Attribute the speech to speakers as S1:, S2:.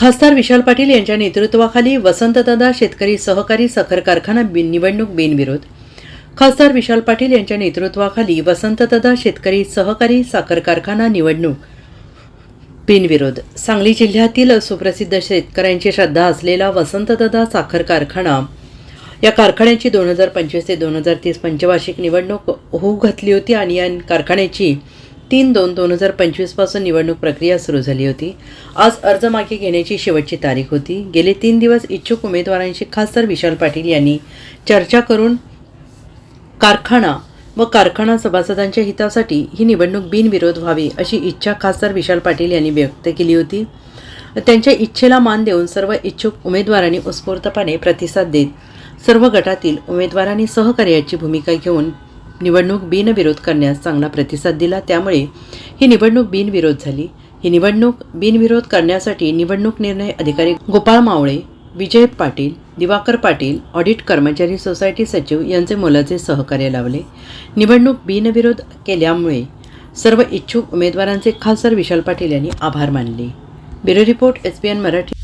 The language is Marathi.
S1: खासदार विशाल पाटील यांच्या नेतृत्वाखाली वसंतदादा शेतकरी सहकारी साखर कारखाना निवडणूक बिनविरोध. खासदार विशाल पाटील यांच्या नेतृत्वाखाली वसंतदादा शेतकरी सहकारी साखर कारखाना निवडणूक बिनविरोध. सांगली जिल्ह्यातील सुप्रसिद्ध शेतकऱ्यांची श्रद्धा असलेला वसंतदादा साखर कारखाना या कारखान्याची 2025 ते 2030 पंचवार्षिक निवडणूक होऊ घातली होती आणि या कारखान्याची 3/2/2025 पासून निवडणूक प्रक्रिया सुरू झाली होती. आज अर्ज मागे घेण्याची शेवटची तारीख होती. गेले 3 दिवस इच्छुक उमेदवारांशी खासदार विशाल पाटील यांनी चर्चा करून कारखाना व कारखाना सभासदांच्या हितासाठी ही निवडणूक बिनविरोध व्हावी अशी इच्छा खासदार विशाल पाटील यांनी व्यक्त केली होती. त्यांच्या इच्छेला मान देऊन सर्व इच्छुक उमेदवारांनी उत्स्फूर्तपणे प्रतिसाद देत सर्व गटातील उमेदवारांनी सहकार्याची भूमिका घेऊन निवडणूक बिनविरोध करण्यास चांगला प्रतिसाद दिला. त्यामुळे ही निवडणूक बिनविरोध झाली. ही निवडणूक बिनविरोध करण्यासाठी निवडणूक निर्णय अधिकारी गोपाळ मावळे, विजय पाटील, दिवाकर पाटील, ऑडिट कर्मचारी सोसायटी सचिव यांचे मोलाचे सहकार्य लावले. निवडणूक बिनविरोध केल्यामुळे सर्व इच्छुक उमेदवारांचे खासदार विशाल पाटील यांनी आभार मानले. Bureau report, SBN Marathi.